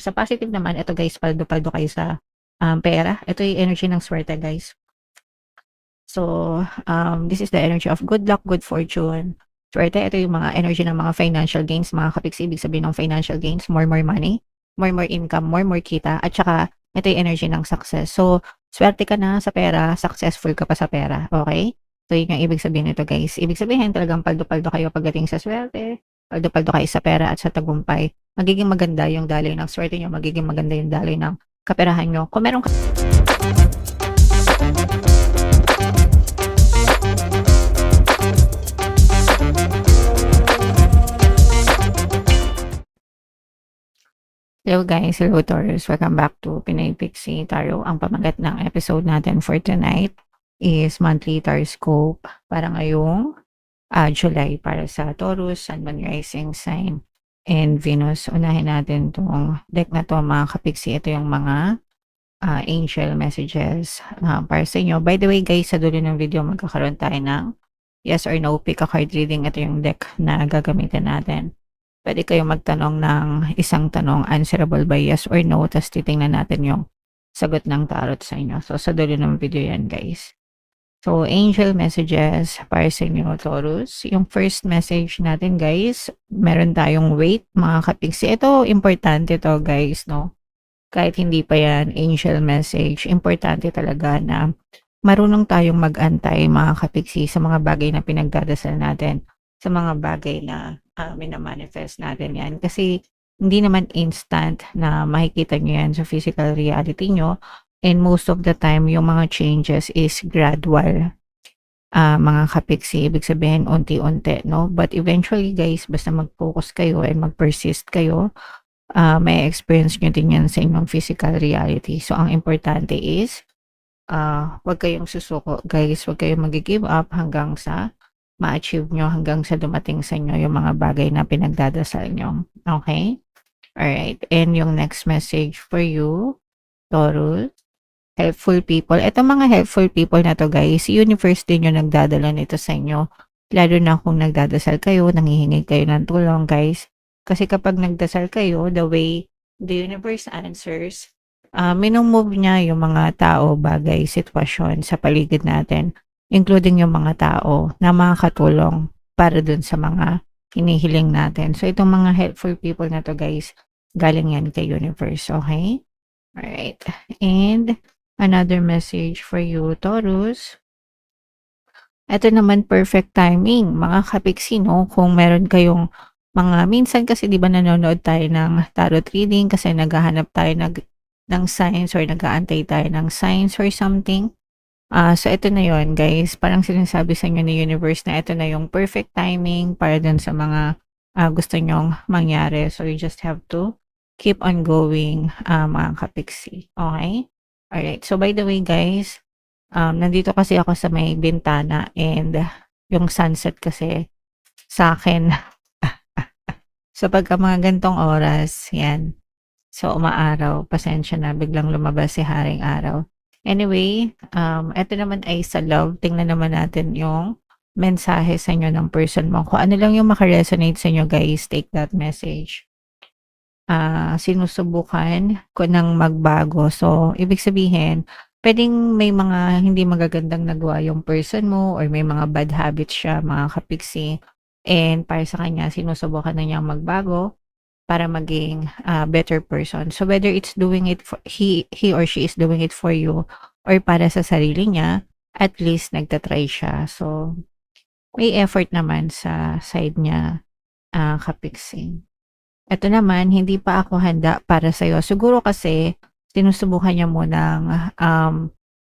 Sa positive naman, ito guys, paldo-paldo kayo sa pera. Ito yung energy ng swerte guys. So, this is the energy of good luck, good fortune. Swerte, ito yung mga energy ng mga financial gains, mga kapiksi, ibig sabihin ng financial gains, more money, more income, more kita, at saka ito yung energy ng success. So, swerte ka na sa pera, successful ka pa sa pera, okay? So, yun yung ibig sabihin nito guys. Ibig sabihin talagang paldo-paldo kayo pagdating sa swerte, paldo-paldo kayo sa pera at sa tagumpay. Magiging maganda yung daloy ng swerte nyo, magiging maganda yung daloy ng kaperahan nyo. Kung meron ka Hello guys, hello Taurus. Welcome back to Pinay Pixie Tarot. Ang pamagat ng episode natin for tonight is monthly Tarscope para ngayong July para sa Taurus, Sun, Moon, Rising Sign, and Venus. Unahin natin tong deck na to mga kapiksi. Ito yung mga angel messages para sa inyo. By the way guys, sa dulo ng video magkakaroon tayo ng yes or no pick a card reading. Ito yung deck na gagamitin natin. Pwede kayong magtanong ng isang tanong answerable by yes or no, tapos titingnan natin yung sagot ng tarot sa inyo. So, sa dulo ng video yan, guys. So, angel messages para sa inyo, Taurus. Yung first message natin, guys, meron tayong wait, mga kapiksi. Ito, importante to, guys, no? Kahit hindi pa yan angel message, importante talaga na marunong tayong mag-antay, mga kapiksi, sa mga bagay na pinagdadasal natin, sa mga bagay na mina-manifest natin yan. Kasi hindi naman instant na makikita nyo yan sa physical reality nyo. And most of the time, yung mga changes is gradual. Mga kapiksi, ibig sabihin unti-unti, no? But eventually, guys, basta mag-focus kayo and mag-persist kayo, may experience nyo din yan sa inyong physical reality. So, ang importante is, huwag kayong susuko, guys. Huwag kayong mag-give up hanggang sa ma-achieve nyo, hanggang sa dumating sa inyo yung mga bagay na pinagdadasal nyo. Okay? Alright. And yung next message for you, Taurus, helpful people. Ito mga helpful people na to guys, universe din yung nagdadala nito sa inyo. Lalo na kung nagdadasal kayo, nangihingi kayo ng tulong guys. Kasi kapag nagdasal kayo, the way the universe answers, minumove niya yung mga tao, bagay, sitwasyon sa paligid natin, including yung mga tao na makakatulong para dun sa mga hinihiling natin. So, itong mga helpful people na to guys, galing yan kay universe, okay? Alright. And another message for you, Taurus. Ito naman, perfect timing. Mga kapiksi, no? Kung meron kayong minsan kasi di ba nanonood tayo ng tarot reading kasi naghahanap tayo ng signs or nag-aantay tayo ng signs or something. So ito na yon guys, parang sinasabi sa inyo ni universe na ito na yung perfect timing para dun sa mga gusto nyong mangyari. So you just have to keep on going, mga kapiksi. Okay? Alright. So by the way guys, nandito kasi ako sa may bintana and yung sunset kasi sa akin. So pagka mga gantong oras, yan. So umaaraw, pasensya na, biglang lumabas si Haring Araw. Anyway, eto naman ay sa love. Tingnan naman natin yung mensahe sa inyo ng person mo. Kung ano lang yung makaresonate sa inyo, guys, take that message. Sinusubukan ko ng magbago. So, ibig sabihin, pwedeng may mga hindi magagandang nagawa yung person mo or may mga bad habits siya, mga kapiksi. And para sa kanya, sinusubukan na niyang magbago para maging better person. So whether it's doing it for he or she is doing it for you or para sa sarili niya, at least nagtatry siya. So may effort naman sa side niya, kapiksi. Ito naman, hindi pa ako handa para sa'yo. Siguro kasi sinusubukan niya munang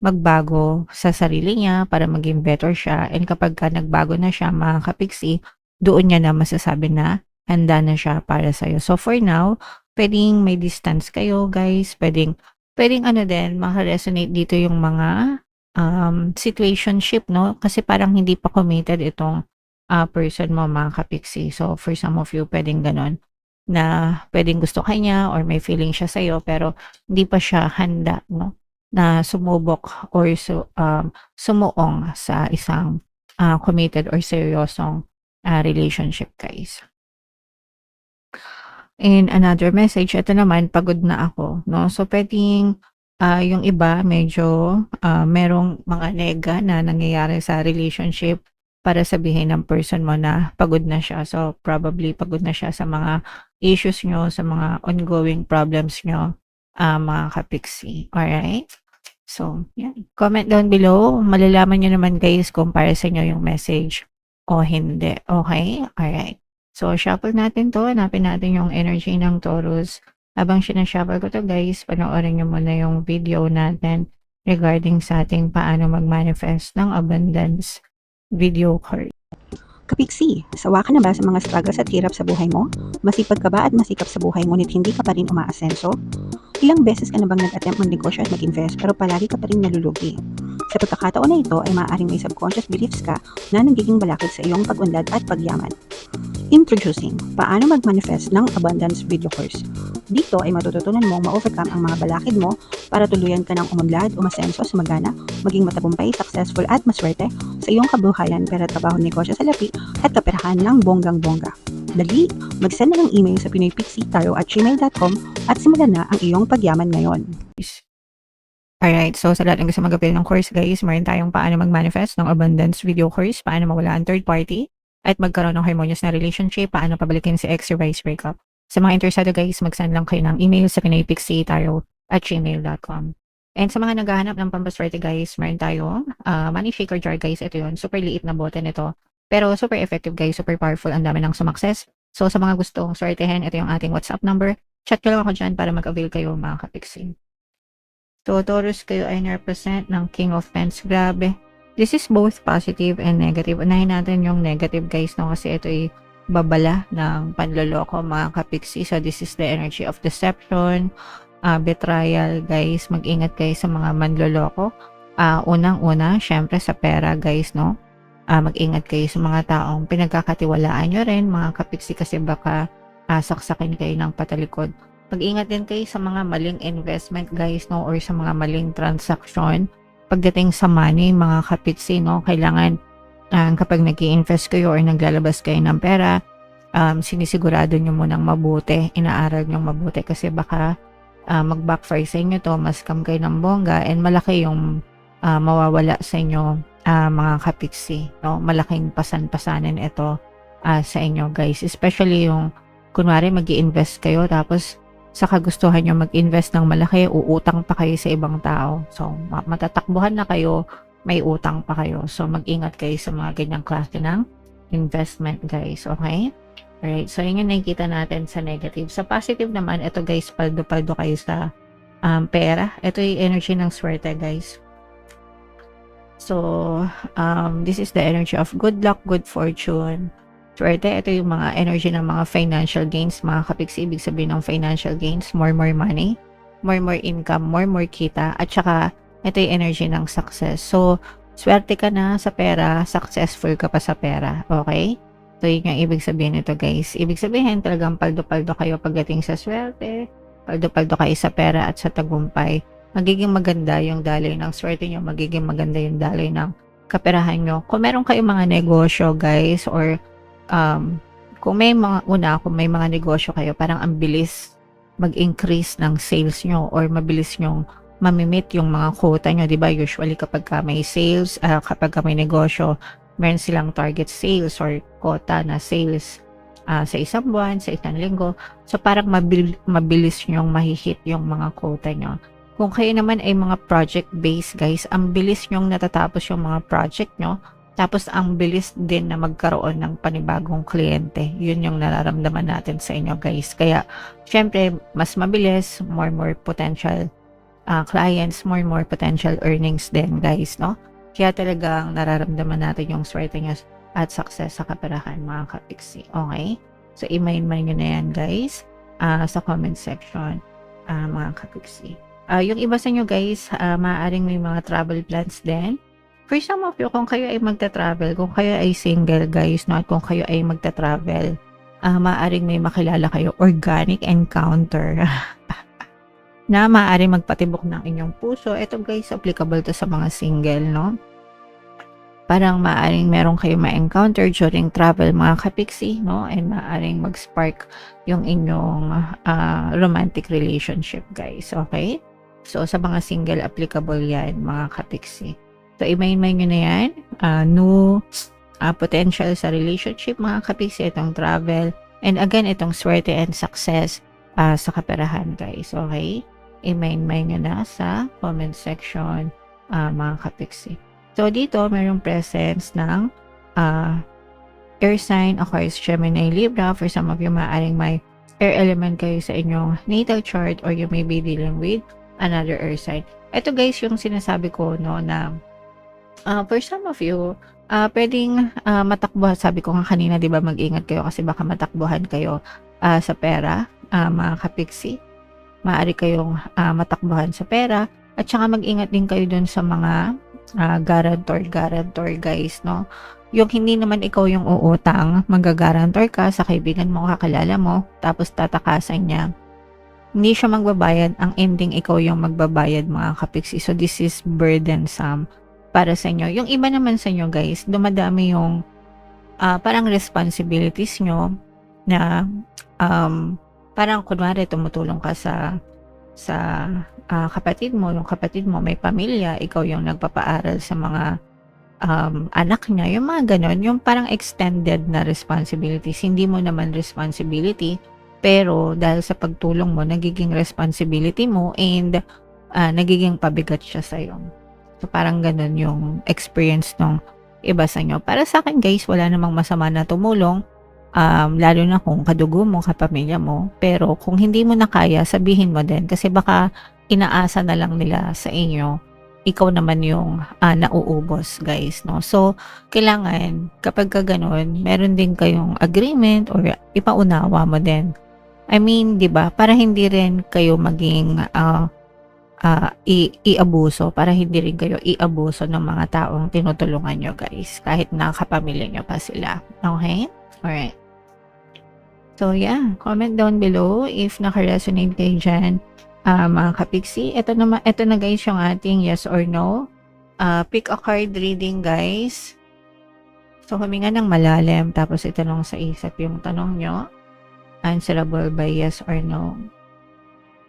magbago sa sarili niya para maging better siya. And kapag ka nagbago na siya, mga kapiksi, doon niya na masasabi na handa na siya para sa'yo. So, for now, pwedeng may distance kayo, guys. Pwedeng ano din, makaresonate dito yung mga situationship, no? Kasi parang hindi pa committed itong person mo, mga kapiksi. So, for some of you, pwedeng ganon na pwedeng gusto kanya or may feeling siya sa'yo pero hindi pa siya handa, no? Na sumubok or sumuong sa isang committed or seryosong relationship, guys. In another message, ito naman, pagod na ako, no? So, puwedeng, yung iba medyo, merong mga nega na nangyayari sa relationship para sabihin ng person mo na pagod na siya. So, probably pagod na siya sa mga issues niyo, sa mga ongoing problems niyo, mga ka-pixie, alright? So, yan. Comment down below. Malalaman niyo naman guys kung para sa inyo yung message o hindi. Okay? Alright. So, shuffle natin 'to. Hanapin natin yung energy ng Taurus. Habang sina-shuffle ko 'to guys, panoorin niyo muna yung video natin regarding sa ating paano mag-manifest ng abundance video card. Kapiksi, sawa ka na ba sa mga struggles at hirap sa buhay mo? Masipag ka ba at masikap sa buhay ngunit hindi ka pa rin umaasenso? Ilang beses ka na bang nag-attempt magnegosyo at mag-invest pero palagi ka pa rin nalulugi? Sa pagkakataon na ito ay maaaring may subconscious beliefs ka na nagiging balakid sa iyong pag-unlad at pagyaman. Introducing, paano mag-manifest ng abundance video course. Dito ay matututunan mong ma-overcome ang mga balakid mo para tuluyan ka ng umunlad, umasenso, sumagana, maging matagumpay, successful at maswerte sa iyong kabuhayan, pera, trabaho, negosyo, salapi at kaperahan ng bonggang-bongga. Dali, mag-send na ng email sa pinoypixie@gmail.com at simulan na ang iyong pagyaman ngayon. Alright, so sa lahat ng gusto mag-avail ng course guys, meron tayong paano mag-manifest ng abundance video course, paano mawala ang third party, at magkaroon ng harmonious na relationship, paano pabalikin si ex or vice breakup. Sa mga interesado guys, mag-send lang kayo ng email sa pinoypixie@gmail.com. And sa mga naghahanap ng pampaswerte guys, meron tayong money shaker jar guys. Ito yun, super liit na bote nito. Pero super effective guys, super powerful, ang dami ng sumakses. So sa mga gustong swertehin, ito yung ating WhatsApp number. Chat ko lang ako dyan para mag-avail kayo mga kapixie. So Taurus, kayo ay na-represent ng King of Pents. Grabe. This is both positive and negative. Unahin natin yung negative guys, no? Kasi ito ay babala ng panloloko mga kapixie. So this is the energy of deception, betrayal guys. Mag-ingat kayo sa mga manloloko. Unang-una, syempre sa pera guys, no? Mag-ingat kayo sa mga taong pinagkakatiwalaan nyo rin mga kapixie, kasi baka saksakin kayo ng patalikod. Mag-ingat din kayo sa mga maling investment guys, no? Or sa mga maling transaction. Pagdating sa money mga kapixie, no? Kailangan kapag nag-i-invest kayo or naglalabas kayo ng pera, sinisigurado nyo munang mabuti, inaaral nyo mabuti, kasi baka mag-backfire sa inyo to, ma-scam kayo ng bongga, and malaki yung mawawala sa inyo mga kapixie, no? Malaking pasan-pasanin ito sa inyo guys, especially yung kunwari mag-i-invest kayo tapos sa kagustuhan nyo mag-invest ng malaki, uutang pa kayo sa ibang tao. So, matatakbuhan na kayo, may utang pa kayo. So, mag-ingat kayo sa mga ganyang klase ng investment, guys. Okay? Alright. So, yun yung nakikita natin sa negative. Sa positive naman, ito guys, paldo-paldo kayo sa pera. Ito yung energy ng swerte, guys. So, this is the energy of good luck, good fortune. Swerte, ito yung mga energy ng mga financial gains, mga kapixie. Ibig sabihin ng financial gains, more money, more income, more kita, at saka ito yung energy ng success. So, swerte ka na sa pera, successful ka pa sa pera, okay? So, yun yung ibig sabihin nito guys. Ibig sabihin talagang paldo-paldo kayo pagdating sa swerte, paldo-paldo kayo sa pera at sa tagumpay. Magiging maganda yung daloy ng swerte nyo, magiging maganda yung daloy ng kaperahan nyo. Kung meron kayong mga negosyo guys, or kung may mga negosyo kayo, parang ang bilis mag-increase ng sales nyo or mabilis nyong mamimit yung mga quota nyo, diba? Usually kapag may sales, kapag may negosyo, meron silang target sales or quota na sales sa isang buwan, sa isang linggo. So parang mabilis nyong mahihit yung mga quota nyo. Kung kayo naman ay mga project-based guys, ang bilis nyong natatapos yung mga project nyo. Tapos, ang bilis din na magkaroon ng panibagong kliyente. Yun yung nararamdaman natin sa inyo, guys. Kaya, syempre, mas mabilis, more potential clients, more potential earnings din, guys, no? Kaya talagang nararamdaman natin yung swerte nyo at success sa kaperahan, mga kapixie. Okay? So, i-mind nyo na yan, guys, sa comment section, mga kapixie. Yung iba sa inyo, guys, maaaring may mga travel plans din. For some of you, kung kayo ay magta-travel, kung kayo ay single guys, no, at kung kayo ay magta-travel, maaaring may makilala kayo organic encounter na maaaring magpatibok ng inyong puso. Ito guys, applicable to sa mga single, no? parang maaaring meron kayong ma-encounter during travel mga kapiksi, no? And maaaring mag-spark yung inyong romantic relationship, guys. Okay? So, sa mga single, applicable yan, mga kapiksi. So, i-main nyo na yan. New potential sa relationship, mga kapiksi, itong travel. And again, itong swerte and success sa kaperahan, guys. Okay? I-main nyo na sa comment section, mga kapiksi. So, dito, mayroong presence ng air sign, Aquarius, Gemini, Libra. For some of you, maaaring may air element kayo sa inyong natal chart or you may be dealing with another air sign. Ito guys, yung sinasabi ko, no, na for some of you, pwedeng matakbuhan. Sabi ko nga kanina, di ba, mag-ingat kayo kasi baka matakbuhan kayo sa pera, mga kapiksi. Maaari kayong matakbuhan sa pera. At saka mag-ingat din kayo dun sa mga guarantor guys, no? Yung hindi naman ikaw yung uutang, mag-guarantor ka sa kaibigan mo, kakilala mo, tapos tatakasan niya. Hindi siya magbabayad, ang ending ikaw yung magbabayad, mga kapiksi. So this is burdensome para sa inyo. Yung iba naman sa inyo guys, dumadami yung parang responsibilities nyo na parang kunwari tumutulong ka sa kapatid mo, yung kapatid mo may pamilya, ikaw yung nagpapaaral sa mga anak niya, yung mga ganon, yung parang extended na responsibilities. Hindi mo naman responsibility, pero dahil sa pagtulong mo, nagiging responsibility mo and nagiging pabigat siya sa'yo. So parang ganon yung experience ng iba sa inyo. Para sa akin guys, wala namang masama na tumulong. Lalo na kung kadugo mo, kapamilya mo. Pero kung hindi mo na kaya, sabihin mo din. Kasi baka inaasa na lang nila sa inyo. Ikaw naman yung nauubos, guys. No? So, kailangan, kapag ka ganun, meron din kayong agreement or ipaunawa mo din. I mean, di ba? Para hindi rin kayo maging iabuso. Para hindi rin kayo iabuso ng mga taong tinutulungan nyo, guys. Kahit nakapamilya nyo pa sila. Okay? Alright. So, yeah. Comment down below if naka-resonate kayo dyan, mga kapiksi. Ito na guys yung ating yes or no. Pick a card reading, guys. So, huminga ng malalim. Tapos, itanong sa isip yung tanong nyo. Answerable by yes or no.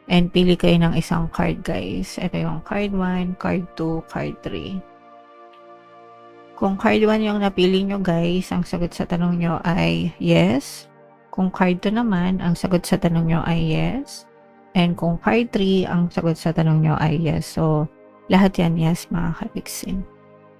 And pili kayo ng isang card, guys. Ito yung card 1, card 2, card 3. Kung card 1 yung napili nyo, guys, ang sagot sa tanong nyo ay yes. Kung card 2 naman, ang sagot sa tanong nyo ay yes. And kung card 3, ang sagot sa tanong nyo ay yes. So, lahat yan yes, mga kapiksin.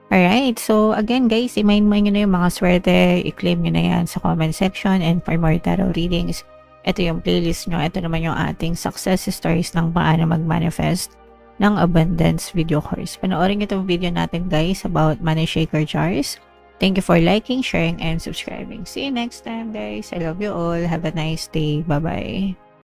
Alright, so again guys, i-mind nyo na yung mga swerte, i-claim nyo na yan sa comment section. And for more tarot readings, ito yung playlist nyo. Ito naman yung ating success stories ng paano mag-manifest ng abundance video course. Panoorin nyo itong video natin guys about money shaker jars. Thank you for liking, sharing, and subscribing. See you next time guys. I love you all. Have a nice day. Bye-bye.